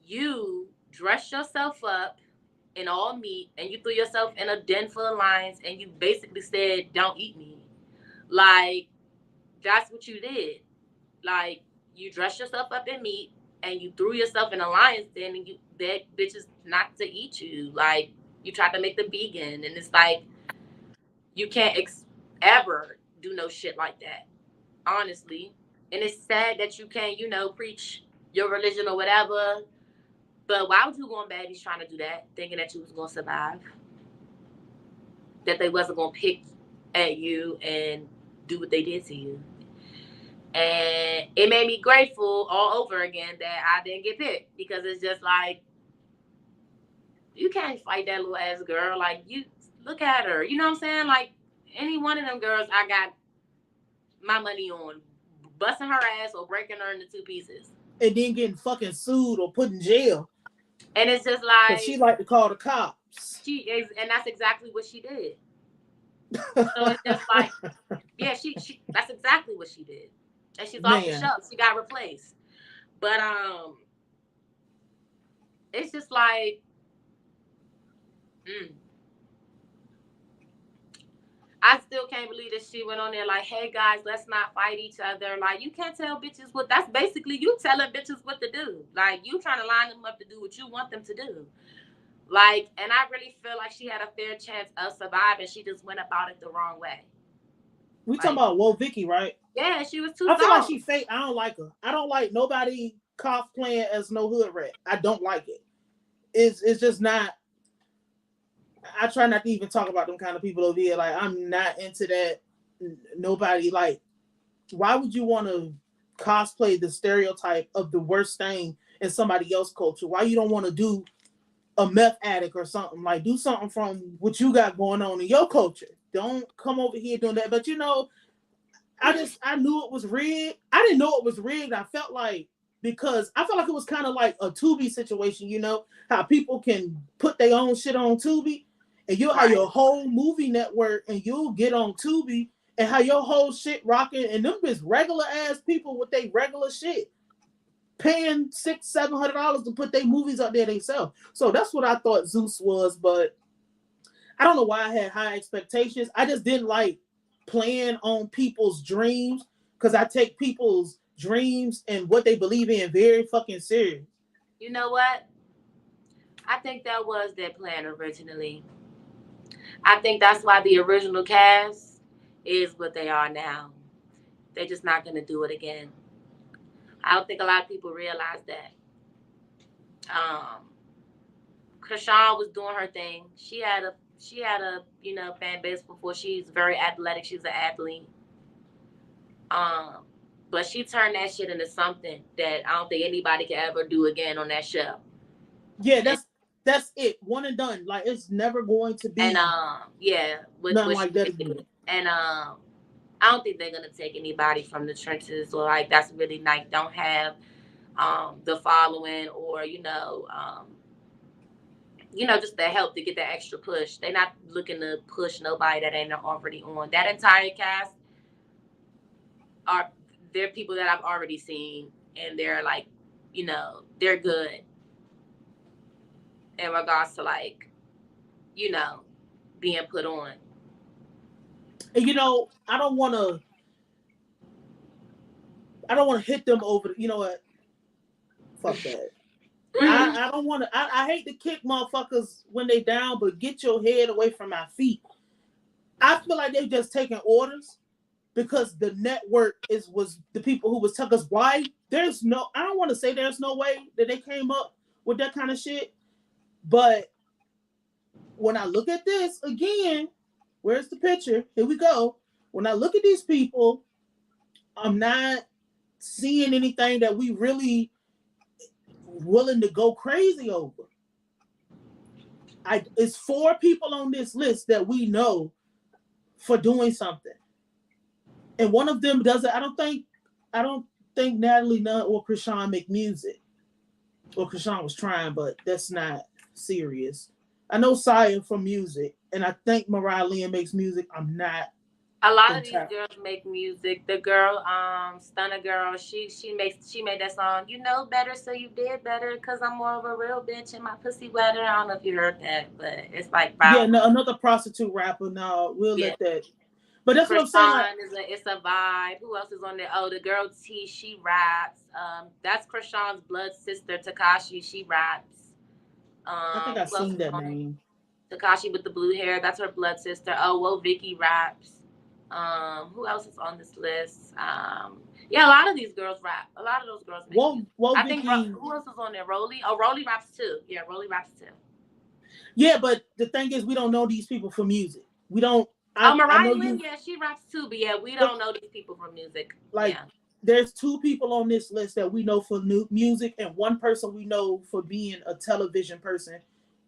You dressed yourself up in all meat and you threw yourself in a den full of lions and you basically said, don't eat me. Like, that's what you did. Like, you dressed yourself up in meat and you threw yourself in a lion's den and you begged bitches not to eat you. Like, you tried to make them vegan, and it's like, you can't ever do no shit like that, honestly. And it's sad that you can't, preach your religion or whatever But why would you go on Baddies trying to do that, thinking that you was gonna survive? That they wasn't gonna pick at you and do what they did to you. And it made me grateful all over again that I didn't get picked, because it's just like, you can't fight that little ass girl. Like, you look at her. You know what I'm saying? Like, any one of them girls I got my money on busting her ass or breaking her into 2 pieces. And then getting fucking sued or put in jail. And it's just like, but she like to call the cops. She is, and that's exactly what she did. So it's just like, yeah, she that's exactly what she did. And she's off the show. She got replaced. But it's just like, I still can't believe that she went on there like, hey guys, let's not fight each other. Like, you can't tell bitches what, that's basically you telling bitches what to do. Like, you trying to line them up to do what you want them to do. Like, and I really feel like she had a fair chance of surviving. She just went about it the wrong way. We talking about Vicky, right? Yeah, she was too I feel like she fake. I don't like her. I don't like nobody cosplaying as no hood rat. I don't like it. It's just not. I try not to even talk about them kind of people over here. Like, I'm not into that. Nobody, like, why would you want to cosplay the stereotype of the worst thing in somebody else's culture? Why you don't want to do a meth addict or something? Like, do something from what you got going on in your culture. Don't come over here doing that. But, you know, I knew it was rigged. I didn't know it was rigged. I felt like, because I felt like it was kind of like a Tubi situation, you know, how people can put their own shit on Tubi, and you'll have your whole movie network, and you'll get on Tubi and have your whole shit rocking, and them is regular ass people with their regular shit paying $600-700 to put their movies up there themselves. So that's what I thought Zeus was, but I don't know why I had high expectations. I just didn't like playing on people's dreams, because I take people's dreams and what they believe in very fucking serious. You know what? I think that was their plan originally. I think that's why the original cast is what they are now. They're just not going to do it again. I don't think a lot of people realize that. Krishan was doing her thing. She had a you know, fan base before. She's very athletic. She's an athlete. But she turned that shit into something that I don't think anybody can ever do again on that show. Yeah, that's it. One and done. Like, it's never going to be. And yeah, nothing like that again. And I don't think they're gonna take anybody from the trenches, or like that's really like don't have the following, or you know, just the help to get that extra push. They're not looking to push nobody that ain't already on. That entire cast they're people that I've already seen, and they're like, you know, they're good in regards to, like, you know, being put on. And you know, I don't want to hit them over. You know what? Fuck that. I don't want to. I hate to kick motherfuckers when they down, but get your head away from my feet. I feel like they just taking orders, because the network was the people who was telling us why. I don't want to say there's no way that they came up with that kind of shit. But when I look at this again, where's the picture? Here we go. When I look at these people, I'm not seeing anything that we really willing to go crazy over. It's 4 people on this list that we know for doing something, and one of them doesn't. I don't think Natalie Nunn or Krishan make music. Well, Krishan was trying, but that's not serious. I know Saya from music, and I think Mariah Lynn makes music. I'm not. A lot of these girls make music. The girl, Stunner Girl, she made that song, You Know Better, So You Did Better, because I'm more of a real bitch and my pussy wetter. I don't know if you heard that, but it's like another prostitute rapper. No, we'll let that. But that's what I'm saying. Like, it's a vibe. Who else is on there? Oh, the girl T, she raps. That's Krishan's blood sister, Takashi. She raps. I think I've seen that name. Takashi with the blue hair. That's her blood sister. Oh, well, Vicky raps. Who else is on this list? Yeah, a lot of these girls rap. A lot of those girls make music. Well, I think Vicky, who else was on there? Rolly. Oh, Rolly raps too. Yeah, Rolly raps too. yeah, but the thing is, we don't know these people for music. We don't. Oh, I know Mariah Lynn, you. yeah, she raps too, but yeah, we But don't know these people from music. like, Yeah. there's two people on this list that we know for new music, and one person we know for being a television person,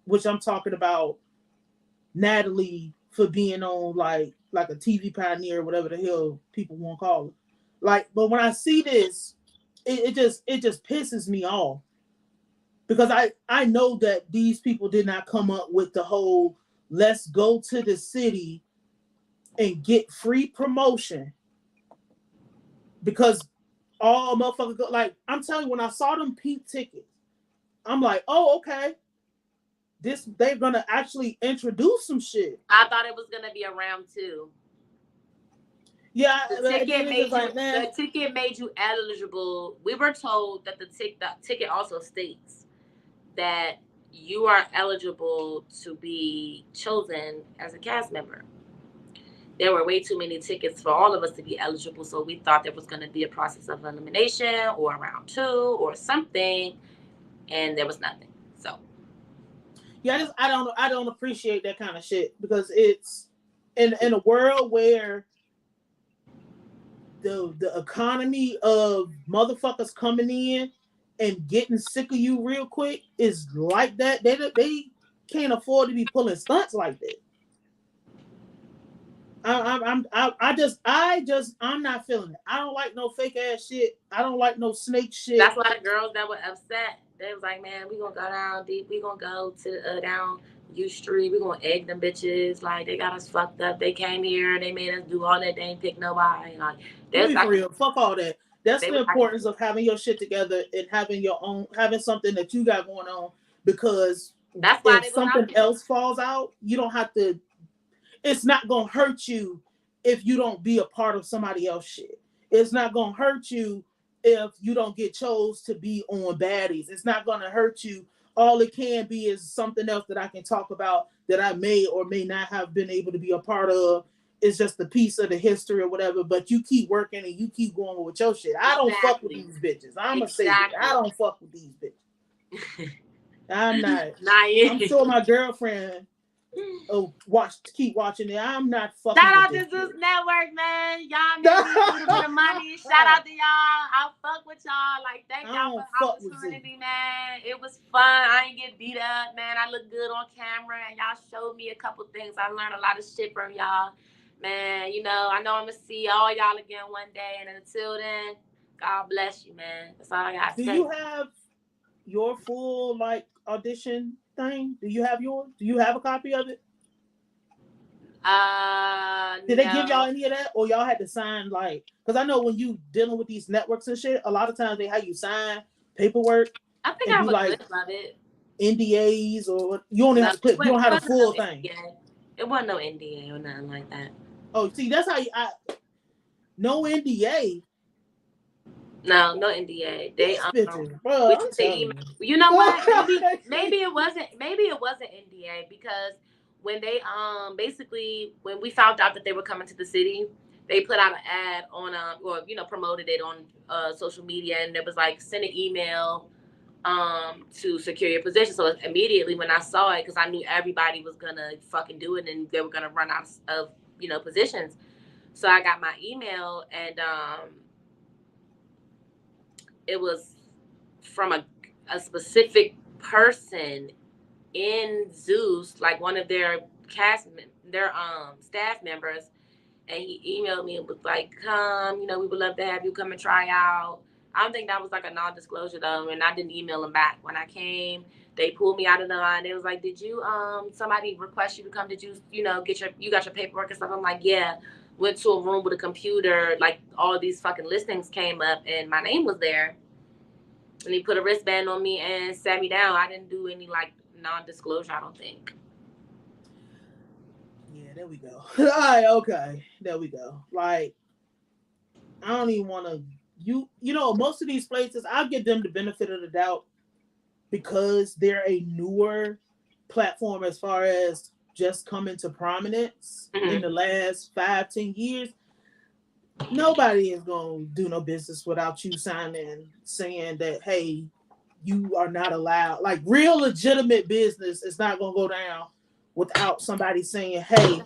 which I'm talking about Natalie for being on like a TV pioneer, whatever the hell people want to call it. Like, but when I see this, it just pisses me off because I know that these people did not come up with the whole let's go to the city and get free promotion because all motherfuckers go, like I'm telling you, when I saw them pink tickets, I'm like, oh, okay. They're gonna actually introduce some shit. I thought it was gonna be a round two. Yeah, The the ticket made you eligible. We were told that the ticket also states that you are eligible to be chosen as a cast member. There were way too many tickets for all of us to be eligible, so we thought there was going to be a process of elimination or a round two or something, and there was nothing. So yeah, I don't appreciate that kind of shit because it's in a world where the economy of motherfuckers coming in and getting sick of you real quick is like that. They can't afford to be pulling stunts like that. I'm not feeling it. I don't like no fake ass shit. I don't like no snake shit. That's why the girls that were upset, they was like, man, we gonna go down deep. We gonna go to down U Street. We gonna egg them bitches. Like they got us fucked up. They came here. They made us do all that. They ain't pick nobody. Like that's for real. Fuck all that. That's the importance of having your shit together and having something that you got going on. Because that's why if something else falls out, you don't have to. It's not gonna hurt you if you don't be a part of somebody else's shit. It's not gonna hurt you if you don't get chose to be on Baddies. It's not gonna hurt you. All it can be is something else that I can talk about that I may or may not have been able to be a part of. It's just a piece of the history or whatever. But you keep working and you keep going with your shit. I don't fuck with these bitches. I'm gonna say it. I don't fuck with these bitches. I'm not. Nayim. I'm sure my girlfriend. Keep watching it. I'm not fucking. Shout out to Zeus Network, man. Y'all made me a little bit of money. Shout out to y'all. I fuck with y'all. Like, thank y'all for the opportunity, man. It was fun. I ain't get beat up, man. I look good on camera, and y'all showed me a couple things. I learned a lot of shit from y'all, man. You know, I know I'm gonna see all y'all again one day, and until then, God bless you, man. That's all I got to say. Do you have your full audition thing? Do you have yours? Do you have a copy of it? Did they give y'all any of that, or y'all had to sign because I know when you dealing with these networks and shit, a lot of times they have you sign paperwork. I think I was good about it. NDAs, or you only have to put. You don't have a full thing. It wasn't no NDA or nothing like that. Oh, see, that's how no NDA. No NDA. They bro, you know what? Maybe it wasn't NDA because when they basically when we found out that they were coming to the city, they put out an ad on or promoted it on social media, and it was like send an email to secure your position. So immediately when I saw it, because I knew everybody was gonna fucking do it and they were gonna run out of positions, so I got my email and it was from a specific person in Zeus, like one of their staff members, and he emailed me and was like, come, we would love to have you come and try out. I don't think that was like a non-disclosure though, and I didn't email them back. When I came, they pulled me out of the line. They was like, did you somebody request you to come? Did you you got your paperwork and stuff? I'm like, yeah. Went to a room with a computer, like all these fucking listings came up and my name was there. And he put a wristband on me and sat me down. I didn't do any non-disclosure, I don't think. Yeah, there we go. All right, okay. There we go. I don't even want to most of these places, I'll give them the benefit of the doubt because they're a newer platform as far as just coming to prominence in the last 5-10 years. nobody is gonna do no business without you signing saying that, hey, you are not allowed. Like real legitimate business is not gonna go down without somebody saying, hey,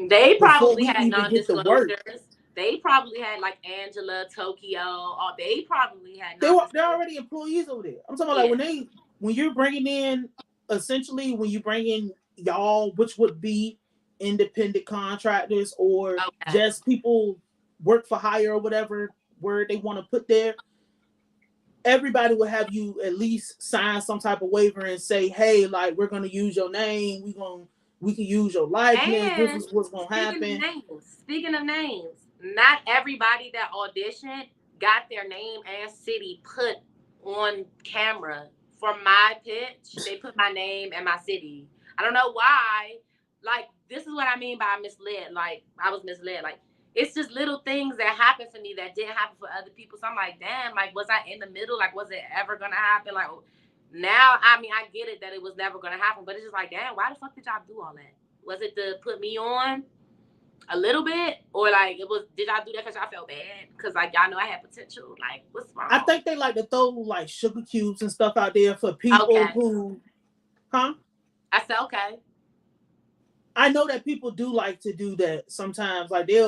They before probably we had even get to work. non-disclosures. They probably had like Angela, Tokyo, or they probably had They're non-disclosures. already employees over there. I'm talking about like when you're bringing in, essentially when you bring in y'all, which would be independent contractors or just people work for hire or whatever word they want to put there, everybody will have you at least sign some type of waiver and say, hey, like we're gonna use your name, we can use your likeness, this is what's gonna happen. Speaking of names, not everybody that auditioned got their name and city put on camera. For my pitch, they put my name and my city. I don't know why. Like, this is what I mean by misled. Like, I was misled. Like, it's just little things that happen for me that didn't happen for other people. So I'm like, damn, like, was I in the middle? Like, was it ever going to happen? Like, now, I mean, I get it that it was never going to happen. But it's just like, damn, why the fuck did y'all do all that? Was it to put me on a little bit? Or, like, did y'all do that because y'all felt bad? Because, like, y'all know I had potential. Like, what's wrong? I think they like to throw, like, sugar cubes and stuff out there for people who... Huh? I said, okay. I know that people do like to do that sometimes. Like they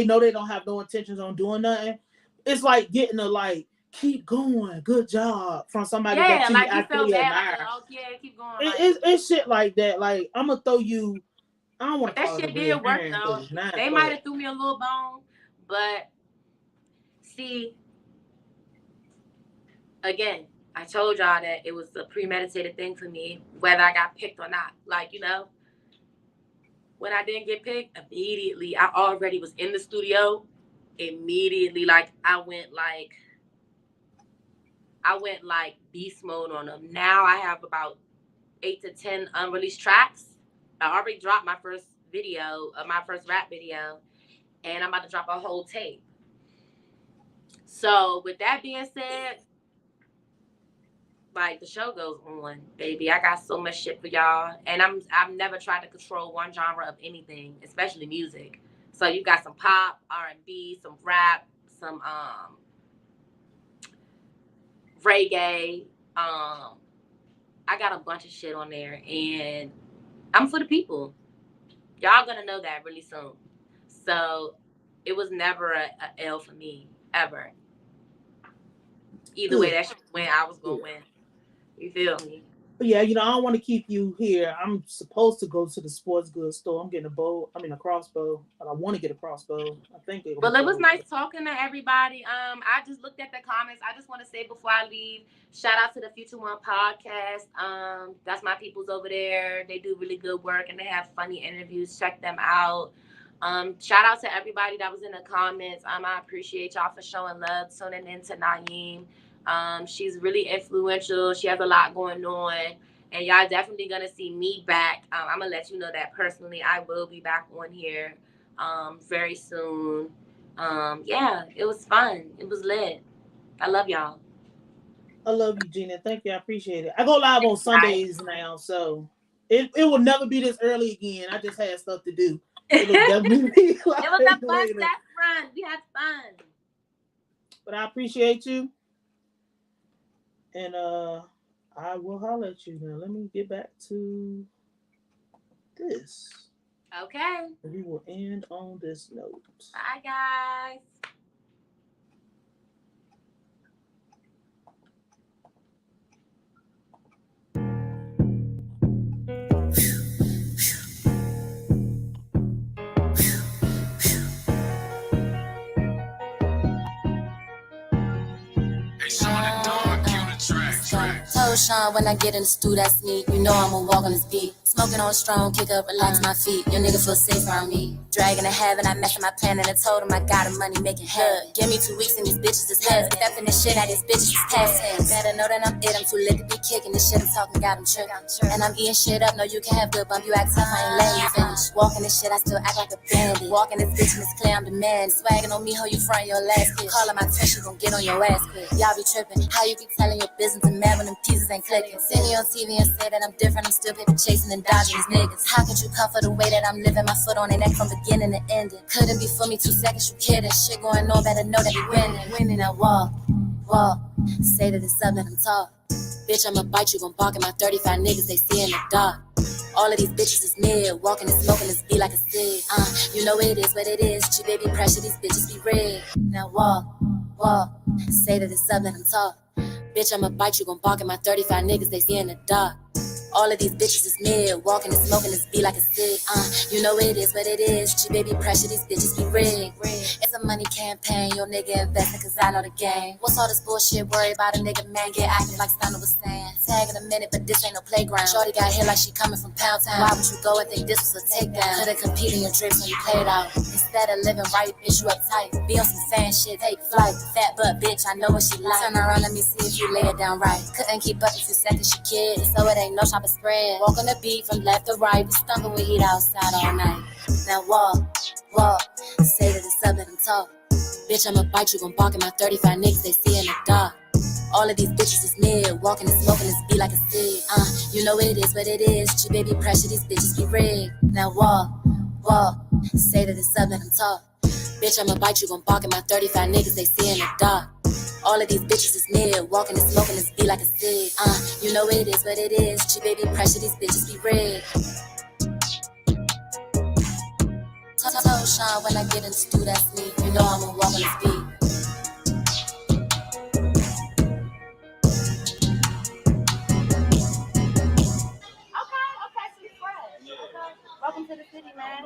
know they don't have no intentions on doing nothing. It's like getting a like, keep going, good job from somebody that you actually admire. Like, oh yeah, keep going. It's shit like that. Like I'm gonna throw you. I don't want to. That shit did work though. They might have threw me a little bone, but see, again, I told y'all that it was a premeditated thing for me, whether I got picked or not. Like, you know. When I didn't get picked, immediately, I already was in the studio. Immediately, like, I went beast mode on them. Now I have about 8 to 10 unreleased tracks. I already dropped my first video, my first rap video, and I'm about to drop a whole tape. So, with that being said, like, the show goes on, baby. I got so much shit for y'all. And I've never tried to control one genre of anything, especially music. So you got some pop, R&B, some rap, some reggae. I got a bunch of shit on there. And I'm for the people. Y'all gonna know that really soon. So it was never a L for me, ever. Either way that shit went, I was gonna win. You feel me? But yeah, you know, I don't want to keep you here. I'm supposed to go to the sports goods store. I'm getting a crossbow. But I want to get a crossbow. I think it was nice talking to everybody. I just looked at the comments. I just want to say before I leave, shout out to the Future One podcast. That's my peoples over there. They do really good work and they have funny interviews. Check them out. Shout out to everybody that was in the comments. I appreciate y'all for showing love, tuning in to Nayim. She's really influential. She has a lot going on, and y'all definitely gonna see me back. I'm gonna let you know that personally. I will be back on here very soon. Yeah, it was fun. It was lit. I love y'all. I love you, Gina. Thank you. I appreciate it. I go live on Sundays now, so it will never be this early again. I just had stuff to do. It was definitely like it was a fun test run. We had fun. But I appreciate you. And I will holler at you now. Let me get back to this. Okay. We will end on this note. Bye, guys. Sean, when I get in the stew, that's me. You know I'ma walk on this beat. Smoking on strong, kick up, relax my feet. Your nigga feel safe around me. Dragging a heaven, I messed my plan and I told him I got him money making hell. Give me 2 weeks and these bitches is heads. Stepping this shit out, these bitches is past tense. Better know that I'm it, I'm too lit to be kicking this shit. I'm talking, got him tripping. And I'm eating shit up, no you can have good bump. You act tough, I ain't letting you finish. Walking this shit, I still act like a bandit. Walking this bitch and it's clear I'm the man. Swagging on me, how you front your last kid. Calling my twin, she gon' get on your ass quick. Y'all be tripping, how you keep telling your business and mad when them pieces ain't clicking. See me on TV and say that I'm different, I'm still paper chasing and dodging these niggas. How could you cover the way that I'm living? My foot on their neck from beginning to ending. Couldn't be for me 2 seconds, you kidding. Shit going on, better know that we winning. Winning, I walk, say that it's up, let them talk. Bitch, I'ma bite you, gon' bark at my 35 niggas, they see in the dark. All of these bitches is mid, walking and smoking this beat like a cig. You know it is what it is, G baby pressure, these bitches be red. Now walk, say that it's up, let them talk. Bitch, I'ma bite you, gon' bark at my 35 niggas, they see in the dark. All of these bitches is mid, walking and smoking this beat like a cig. You know it is what it is, G baby pressure, these bitches be rigged. It's a money campaign, your nigga investing cause I know the game. What's all this bullshit, worry about a nigga man, get active like Stunner was saying. Tag in a minute, but this ain't no playground. Shorty got hit like she coming from Pound Town. Why would you go and think this was a takedown? Could've competed in your dreams when you played out. Instead of living right, bitch, you uptight. Be on some fan shit, take flight. Fat butt bitch, I know what she like. Turn around, let me see if you lay it down right. Couldn't keep up in 2 seconds, she kid. So it ain't no shopping spread. Walk on the beat from left to right. We stumping with heat outside all night. Now walk, say that it's up, let them talk. Bitch, I'ma bite you, gon' bark at my 35 niggas, they see in the dark. All of these bitches is mid, walking and smoking this beat like a cig. You know it is what it is, G baby pressure, these bitches be rigged. Now walk, say that it's up, let them talk. Bitch, I'ma bite you, gon' bark at my 35 niggas, they see in the dark. All of these bitches is mid, walking and smoking this beat like a cig. You know it is what it is, G baby pressure, these bitches be rigged. Tell Sean when I get in the stew, that's me. You know I'ma walk on this beat. Okay, she's fresh. Okay. Welcome to the city, man.